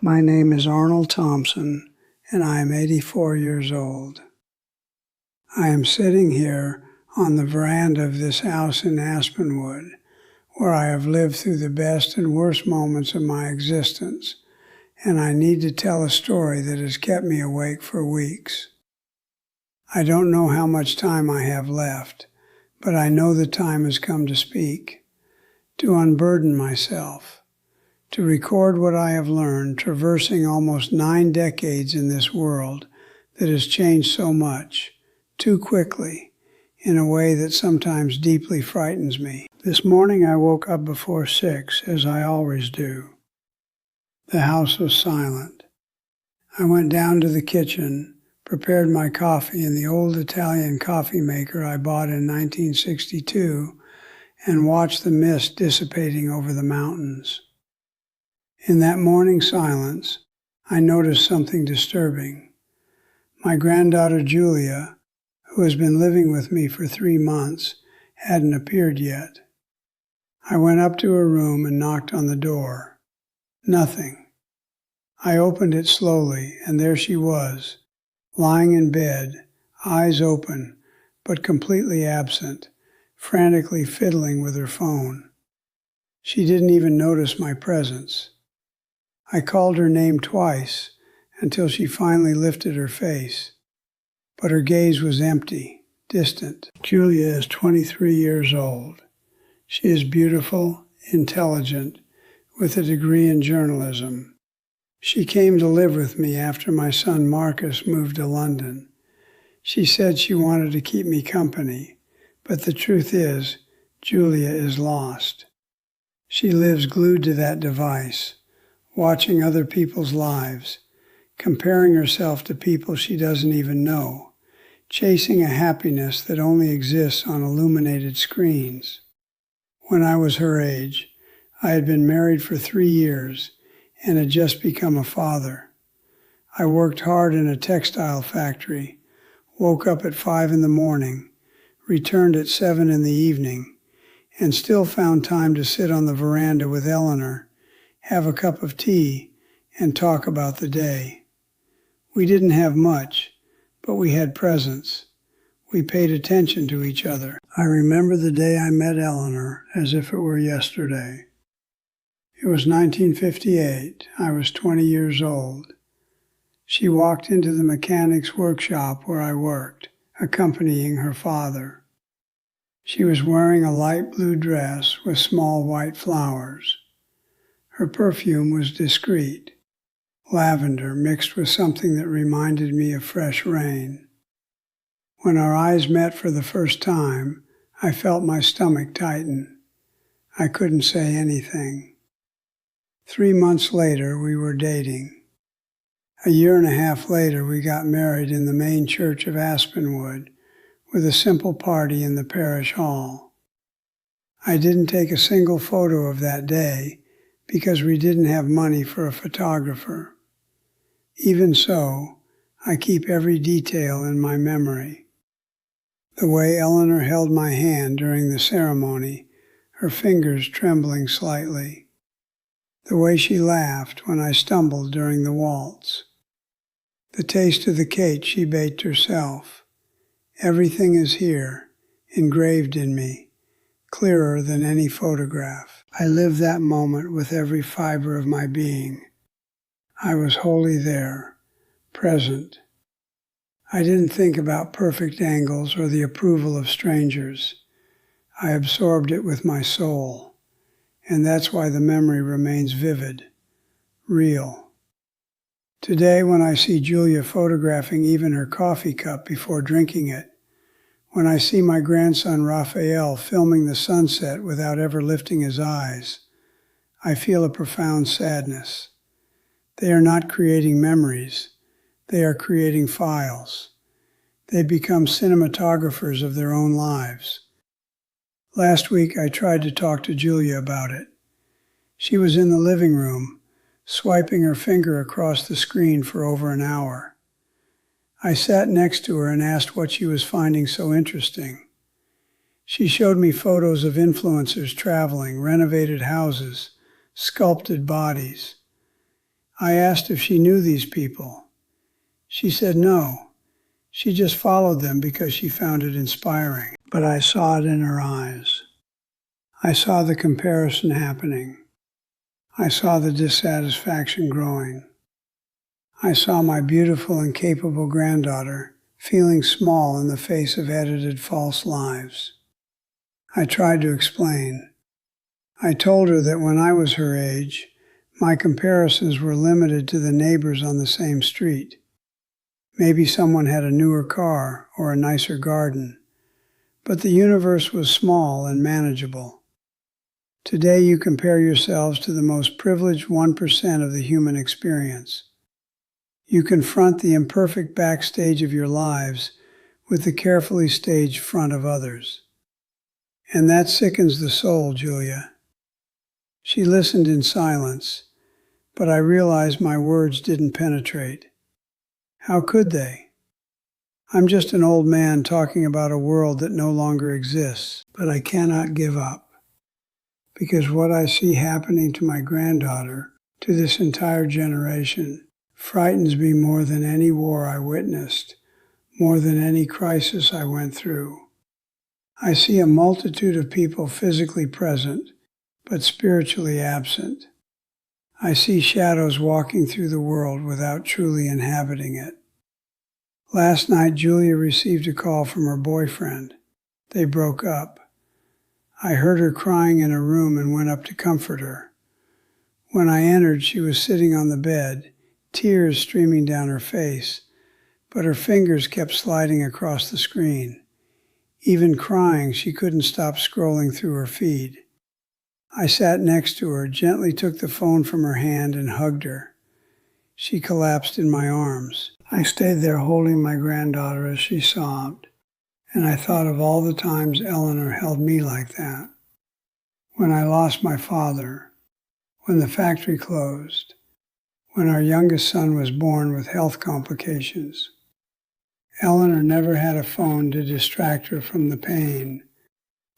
My name is Arnold Thompson, and I am 84 years old. I am sitting here on the veranda of this house in Aspenwood, where I have lived through the best and worst moments of my existence, and I need to tell a story that has kept me awake for weeks. I don't know how much time I have left, but I know the time has come to speak, to unburden myself, to record what I have learned traversing almost 9 decades in this world that has changed so much, too quickly, in a way that sometimes deeply frightens me. This morning I woke up before 6, as I always do. The house was silent. I went down to the kitchen, prepared my coffee in the old Italian coffee maker I bought in 1962, and watched the mist dissipating over the mountains. In that morning silence, I noticed something disturbing. My granddaughter Julia, who has been living with me for 3 months, hadn't appeared yet. I went up to her room and knocked on the door. Nothing. I opened it slowly, and there she was, lying in bed, eyes open, but completely absent, frantically fiddling with her phone. She didn't even notice my presence. I called her name twice until she finally lifted her face, but her gaze was empty, distant. Julia is 23 years old. She is beautiful, intelligent, with a degree in journalism. She came to live with me after my son Marcus moved to London. She said she wanted to keep me company, but the truth is, Julia is lost. She lives glued to that device, watching other people's lives, comparing herself to people she doesn't even know, chasing a happiness that only exists on illuminated screens. When I was her age, I had been married for 3 years and had just become a father. I worked hard in a textile factory, woke up at 5 in the morning, returned at 7 in the evening, and still found time to sit on the veranda with Eleanor, have a cup of tea, and talk about the day. We didn't have much, but we had presence. We paid attention to each other. I remember the day I met Eleanor as if it were yesterday. It was 1958. I was 20 years old. She walked into the mechanic's workshop where I worked, accompanying her father. She was wearing a light blue dress with small white flowers. Her perfume was discreet, lavender mixed with something that reminded me of fresh rain. When our eyes met for the first time, I felt my stomach tighten. I couldn't say anything. 3 months later, we were dating. A year and a half later, we got married in the main church of Aspenwood with a simple party in the parish hall. I didn't take a single photo of that day because we didn't have money for a photographer. Even so, I keep every detail in my memory. The way Eleanor held my hand during the ceremony, her fingers trembling slightly. The way she laughed when I stumbled during the waltz. The taste of the cake she baked herself. Everything is here, engraved in me, clearer than any photograph. I lived that moment with every fiber of my being. I was wholly there, present. I didn't think about perfect angles or the approval of strangers. I absorbed it with my soul, and that's why the memory remains vivid, real. Today, when I see Julia photographing even her coffee cup before drinking it, when I see my grandson Raphael filming the sunset without ever lifting his eyes, I feel a profound sadness. They are not creating memories. They are creating files. They become cinematographers of their own lives. Last week, I tried to talk to Julia about it. She was in the living room, swiping her finger across the screen for over an hour. I sat next to her and asked what she was finding so interesting. She showed me photos of influencers traveling, renovated houses, sculpted bodies. I asked if she knew these people. She said no. She just followed them because she found it inspiring. But I saw it in her eyes. I saw the comparison happening. I saw the dissatisfaction growing. I saw my beautiful and capable granddaughter feeling small in the face of edited false lives. I tried to explain. I told her that when I was her age, my comparisons were limited to the neighbors on the same street. Maybe someone had a newer car or a nicer garden, but the universe was small and manageable. Today you compare yourselves to the most privileged 1% of the human experience. You confront the imperfect backstage of your lives with the carefully staged front of others. And that sickens the soul, Julia. She listened in silence, but I realized my words didn't penetrate. How could they? I'm just an old man talking about a world that no longer exists, but I cannot give up. Because what I see happening to my granddaughter, to this entire generation, frightens me more than any war I witnessed, more than any crisis I went through. I see a multitude of people physically present, but spiritually absent. I see shadows walking through the world without truly inhabiting it. Last night, Julia received a call from her boyfriend. They broke up. I heard her crying in her room and went up to comfort her. When I entered, she was sitting on the bed, tears streaming down her face, but her fingers kept sliding across the screen. Even crying, she couldn't stop scrolling through her feed. I sat next to her, gently took the phone from her hand and hugged her. She collapsed in my arms. I stayed there holding my granddaughter as she sobbed, and I thought of all the times Eleanor held me like that. When I lost my father, when the factory closed, when our youngest son was born with health complications. Eleanor never had a phone to distract her from the pain.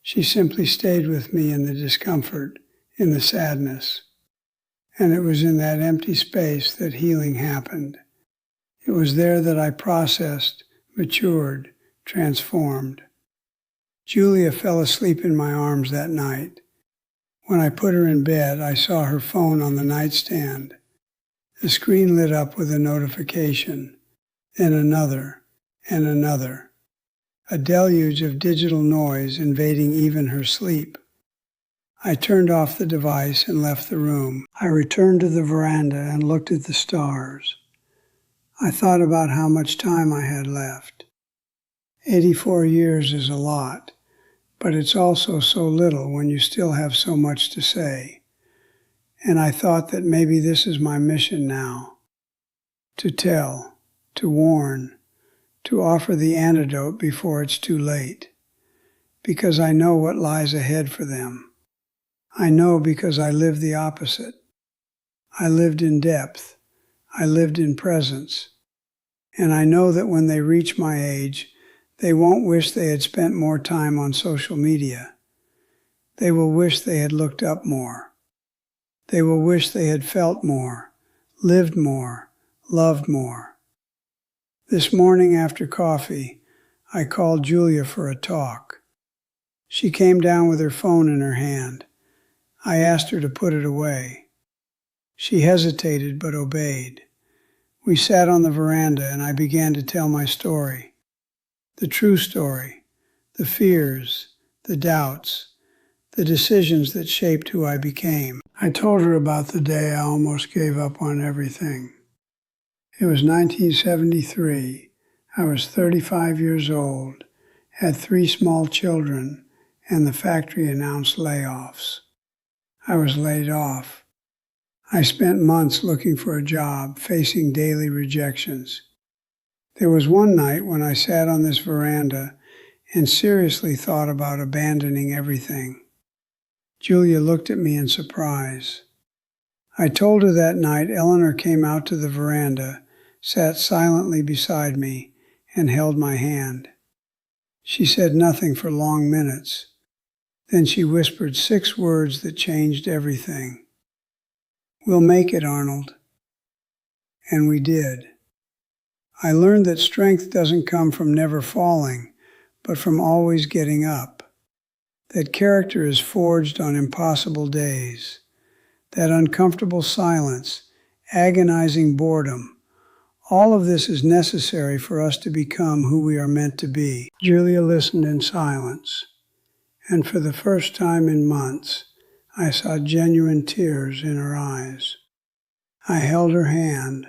She simply stayed with me in the discomfort, in the sadness. And it was in that empty space that healing happened. It was there that I processed, matured, transformed. Julia fell asleep in my arms that night. When I put her in bed, I saw her phone on the nightstand. The screen lit up with a notification, then another, and another. A deluge of digital noise invading even her sleep. I turned off the device and left the room. I returned to the veranda and looked at the stars. I thought about how much time I had left. 84 years is a lot, but it's also so little when you still have so much to say. And I thought that maybe this is my mission now. To tell, to warn, to offer the antidote before it's too late. Because I know what lies ahead for them. I know because I lived the opposite. I lived in depth. I lived in presence. And I know that when they reach my age, they won't wish they had spent more time on social media. They will wish they had looked up more. They will wish they had felt more, lived more, loved more. This morning after coffee, I called Julia for a talk. She came down with her phone in her hand. I asked her to put it away. She hesitated but obeyed. We sat on the veranda and I began to tell my story. The true story, the fears, the doubts, the decisions that shaped who I became. I told her about the day I almost gave up on everything. It was 1973. I was 35 years old, had 3 small children, and the factory announced layoffs. I was laid off. I spent months looking for a job, facing daily rejections. There was one night when I sat on this veranda and seriously thought about abandoning everything. Julia looked at me in surprise. I told her that night Eleanor came out to the veranda, sat silently beside me, and held my hand. She said nothing for long minutes. Then she whispered 6 words that changed everything. "We'll make it, Arnold. and we did. I learned that strength doesn't come from never falling, but from always getting up. That character is forged on impossible days. That uncomfortable silence, agonizing boredom, all of this is necessary for us to become who we are meant to be. Julia listened in silence, and for the first time in months, I saw genuine tears in her eyes. I held her hand,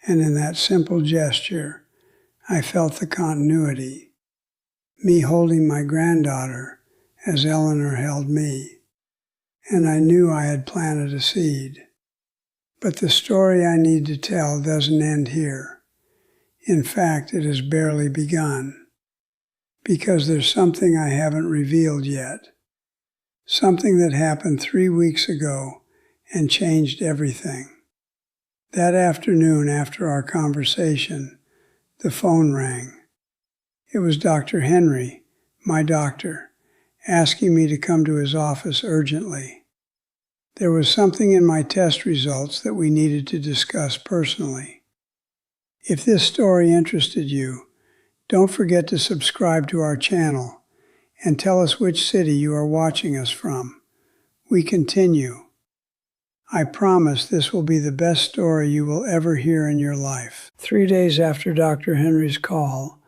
and in that simple gesture, I felt the continuity, me holding my granddaughter as Eleanor held me, and I knew I had planted a seed. But the story I need to tell doesn't end here. In fact, it has barely begun, because there's something I haven't revealed yet, something that happened 3 weeks ago and changed everything. That afternoon after our conversation, the phone rang. It was Dr. Henry, my doctor, asking me to come to his office urgently. There was something in my test results that we needed to discuss personally. If this story interested you, don't forget to subscribe to our channel and tell us which city you are watching us from. We continue. I promise this will be the best story you will ever hear in your life. 3 days after Dr. Henry's call,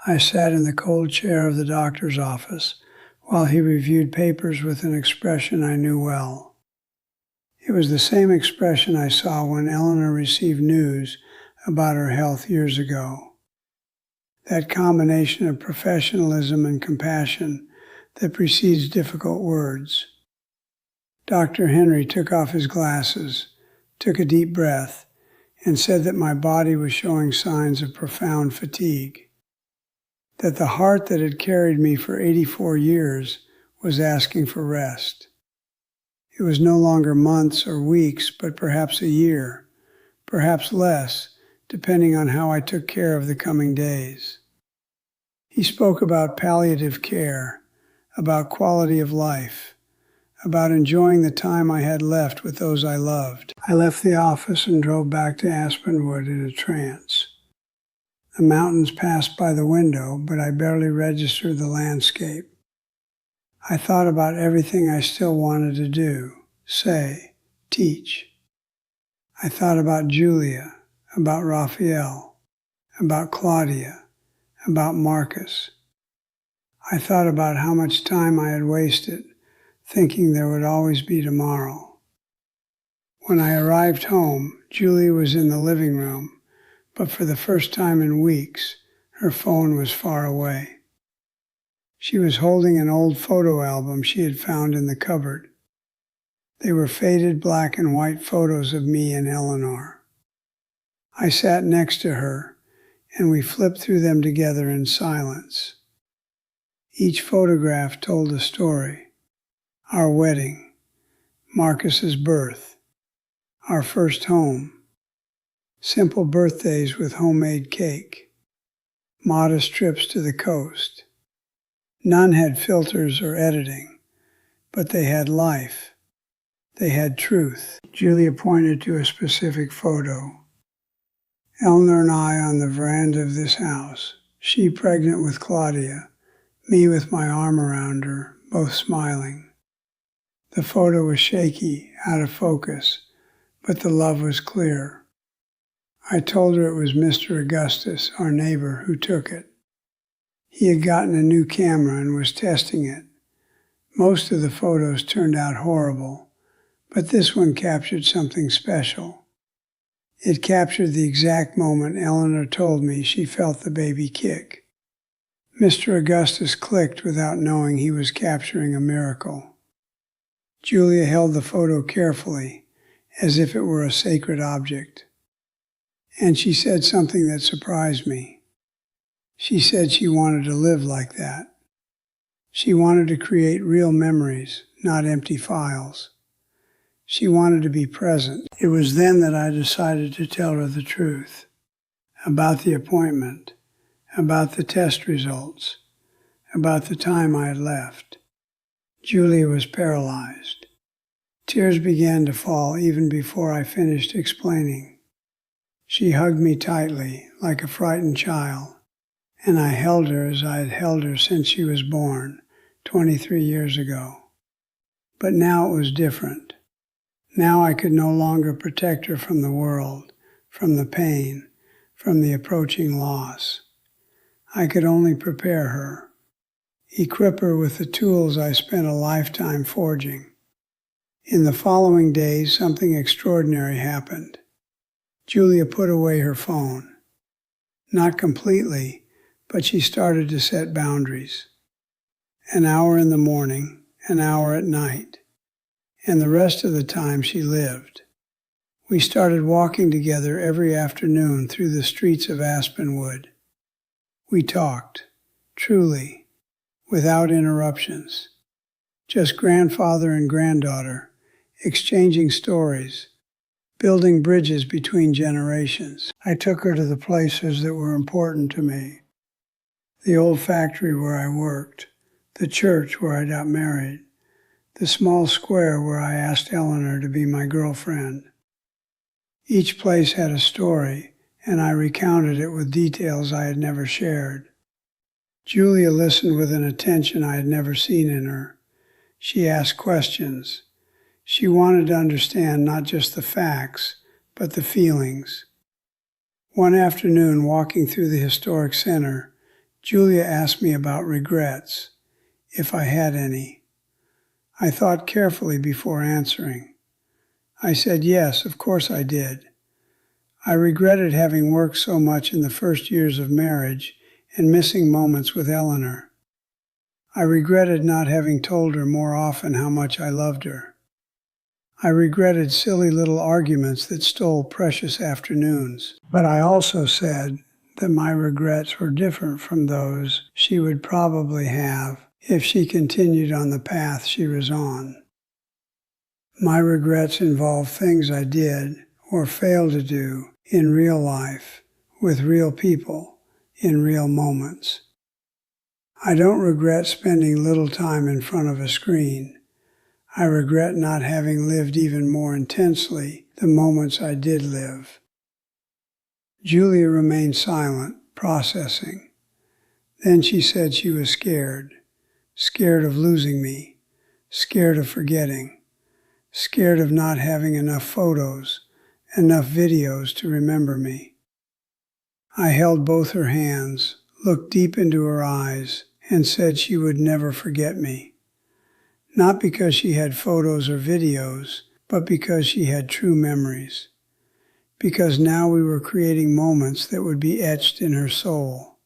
I sat in the cold chair of the doctor's office while he reviewed papers with an expression I knew well. It was the same expression I saw when Eleanor received news about her health years ago. That combination of professionalism and compassion that precedes difficult words. Dr. Henry took off his glasses, took a deep breath, and said that my body was showing signs of profound fatigue. That the heart that had carried me for 84 years was asking for rest. It was no longer months or weeks, but perhaps a year, perhaps less, depending on how I took care of the coming days. He spoke about palliative care, about quality of life, about enjoying the time I had left with those I loved. I left the office and drove back to Aspenwood in a trance. The mountains passed by the window, but I barely registered the landscape. I thought about everything I still wanted to do, say, teach. I thought about Julia, about Raphael, about Claudia, about Marcus. I thought about how much time I had wasted thinking there would always be tomorrow. When I arrived home, Julia was in the living room, but for the first time in weeks, her phone was far away. She was holding an old photo album she had found in the cupboard. They were faded black and white photos of me and Eleanor. I sat next to her, and we flipped through them together in silence. Each photograph told a story. Our wedding, Marcus's birth, our first home, simple birthdays with homemade cake, modest trips to the coast. None had filters or editing, but they had life. They had truth. Julia pointed to a specific photo. Eleanor and I on the veranda of this house, she pregnant with Claudia, me with my arm around her, both smiling. The photo was shaky, out of focus, but the love was clear. I told her it was Mr. Augustus, our neighbor, who took it. He had gotten a new camera and was testing it. Most of the photos turned out horrible, but this one captured something special. It captured the exact moment Eleanor told me she felt the baby kick. Mr. Augustus clicked without knowing he was capturing a miracle. Julia held the photo carefully, as if it were a sacred object. And she said something that surprised me. She said she wanted to live like that. She wanted to create real memories, not empty files. She wanted to be present. It was then that I decided to tell her the truth about the appointment, about the test results, about the time I had left. Julia was paralyzed. Tears began to fall even before I finished explaining. She hugged me tightly, like a frightened child, and I held her as I had held her since she was born, 23 years ago. But now it was different. Now I could no longer protect her from the world, from the pain, from the approaching loss. I could only prepare her, equip her with the tools I spent a lifetime forging. In the following days, something extraordinary happened. Julia put away her phone. Not completely, but she started to set boundaries. An hour in the morning, an hour at night, and the rest of the time she lived. We started walking together every afternoon through the streets of Aspenwood. We talked, truly, without interruptions. Just grandfather and granddaughter, exchanging stories, building bridges between generations. I took her to the places that were important to me. The old factory where I worked, the church where I got married, the small square where I asked Eleanor to be my girlfriend. Each place had a story, and I recounted it with details I had never shared. Julia listened with an attention I had never seen in her. She asked questions. She wanted to understand not just the facts, but the feelings. One afternoon, walking through the historic center, Julia asked me about regrets, if I had any. I thought carefully before answering. I said yes, of course I did. I regretted having worked so much in the first years of marriage and missing moments with Eleanor. I regretted not having told her more often how much I loved her. I regretted silly little arguments that stole precious afternoons. But I also said that my regrets were different from those she would probably have if she continued on the path she was on. My regrets involve things I did or failed to do in real life, with real people, in real moments. I don't regret spending little time in front of a screen. I regret not having lived even more intensely the moments I did live. Julia remained silent, processing. Then she said she was scared of losing me, scared of forgetting, scared of not having enough photos, enough videos to remember me. I held both her hands, looked deep into her eyes, and said she would never forget me. Not because she had photos or videos, but because she had true memories. Because now we were creating moments that would be etched in her soul.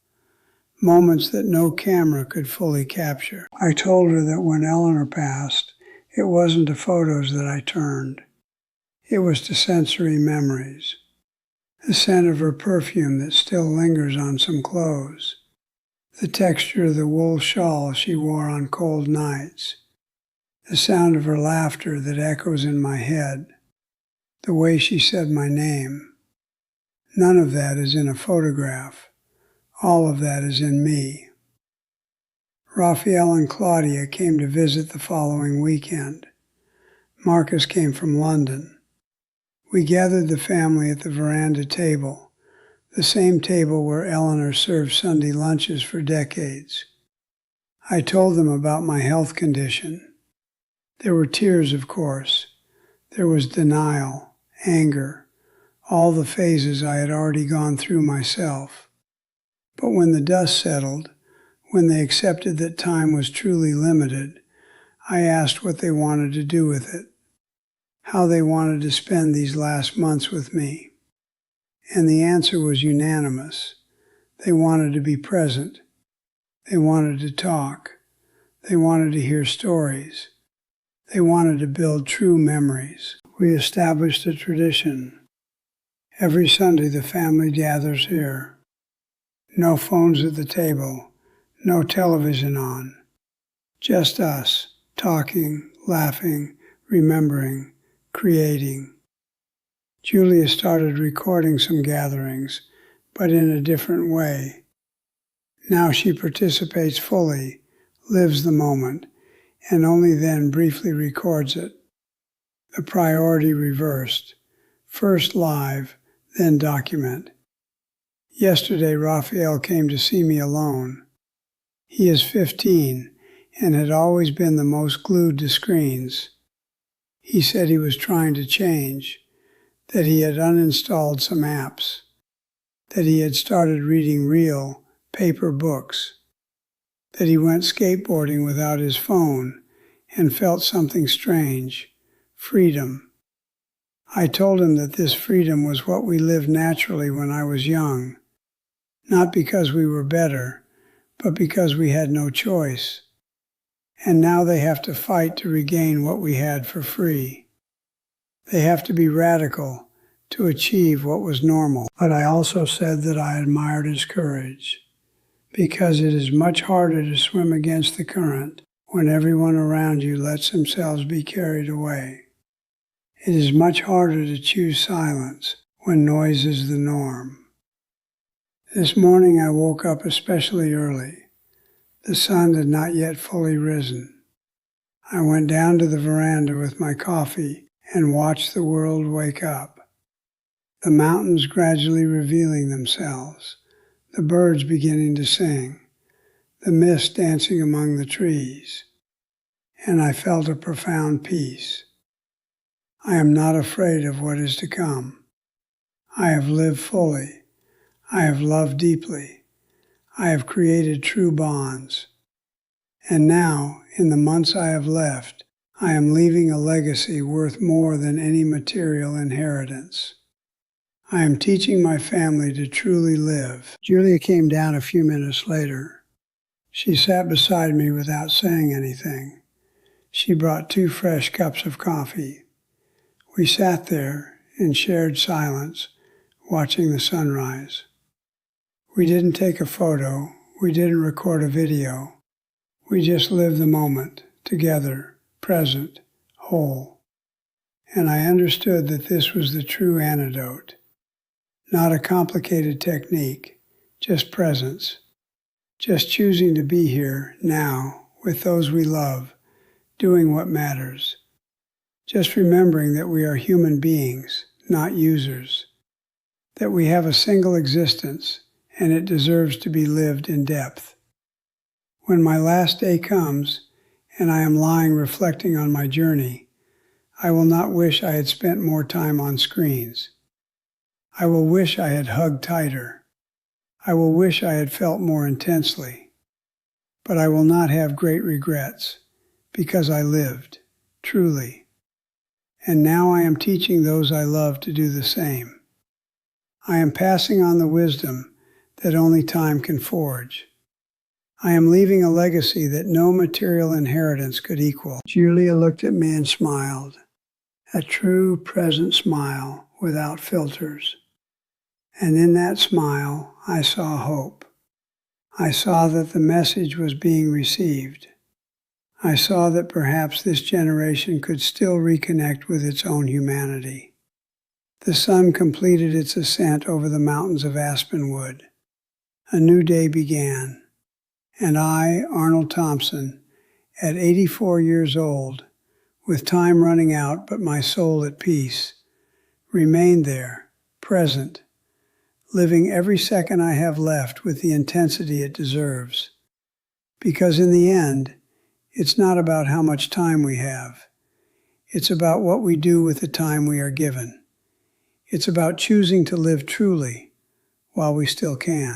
Moments that no camera could fully capture. I told her that when Eleanor passed, it wasn't to photos that I turned. It was to sensory memories. The scent of her perfume that still lingers on some clothes. The texture of the wool shawl she wore on cold nights. The sound of her laughter that echoes in my head. The way she said my name. None of that is in a photograph. All of that is in me. Raphael and Claudia came to visit the following weekend. Marcus came from London. We gathered the family at the veranda table, the same table where Eleanor served Sunday lunches for decades. I told them about my health condition. There were tears, of course. There was denial, anger, all the phases I had already gone through myself. But when the dust settled, when they accepted that time was truly limited, I asked what they wanted to do with it, how they wanted to spend these last months with me. And the answer was unanimous. They wanted to be present. They wanted to talk. They wanted to hear stories. They wanted to build true memories. We established a tradition. Every Sunday the family gathers here. No phones at the table, no television on. Just us, talking, laughing, remembering, creating. Julia started recording some gatherings, but in a different way. Now she participates fully, lives the moment, and only then briefly records it. The priority reversed. First live, then document. Yesterday, Raphael came to see me alone. He is 15 and had always been the most glued to screens. He said he was trying to change, that he had uninstalled some apps, that he had started reading real, paper books, that he went skateboarding without his phone and felt something strange, freedom. I told him that this freedom was what we lived naturally when I was young, not because we were better, but because we had no choice. And now they have to fight to regain what we had for free. They have to be radical to achieve what was normal. But I also said that I admired his courage, because it is much harder to swim against the current when everyone around you lets themselves be carried away. It is much harder to choose silence when noise is the norm. This morning I woke up especially early. The sun had not yet fully risen. I went down to the veranda with my coffee and watched the world wake up. The mountains gradually revealing themselves, the birds beginning to sing, the mist dancing among the trees, and I felt a profound peace. I am not afraid of what is to come. I have lived fully. I have loved deeply. I have created true bonds. And now, in the months I have left, I am leaving a legacy worth more than any material inheritance. I am teaching my family to truly live. Julia came down a few minutes later. She sat beside me without saying anything. She brought 2 fresh cups of coffee. We sat there in shared silence, watching the sunrise. We didn't take a photo. We didn't record a video. We just lived the moment, together, present, whole. And I understood that this was the true antidote. Not a complicated technique, just presence. Just choosing to be here, now, with those we love, doing what matters. Just remembering that we are human beings, not users. That we have a single existence, and it deserves to be lived in depth. When my last day comes, and I am lying reflecting on my journey, I will not wish I had spent more time on screens. I will wish I had hugged tighter. I will wish I had felt more intensely. But I will not have great regrets, because I lived, truly. And now I am teaching those I love to do the same. I am passing on the wisdom that only time can forge. I am leaving a legacy that no material inheritance could equal. Julia looked at me and smiled, a true present smile without filters. And in that smile, I saw hope. I saw that the message was being received. I saw that perhaps this generation could still reconnect with its own humanity. The sun completed its ascent over the mountains of Aspenwood. A new day began, and I, Arnold Thompson, at 84 years old, with time running out but my soul at peace, remained there, present, living every second I have left with the intensity it deserves. Because in the end, it's not about how much time we have. It's about what we do with the time we are given. It's about choosing to live truly while we still can.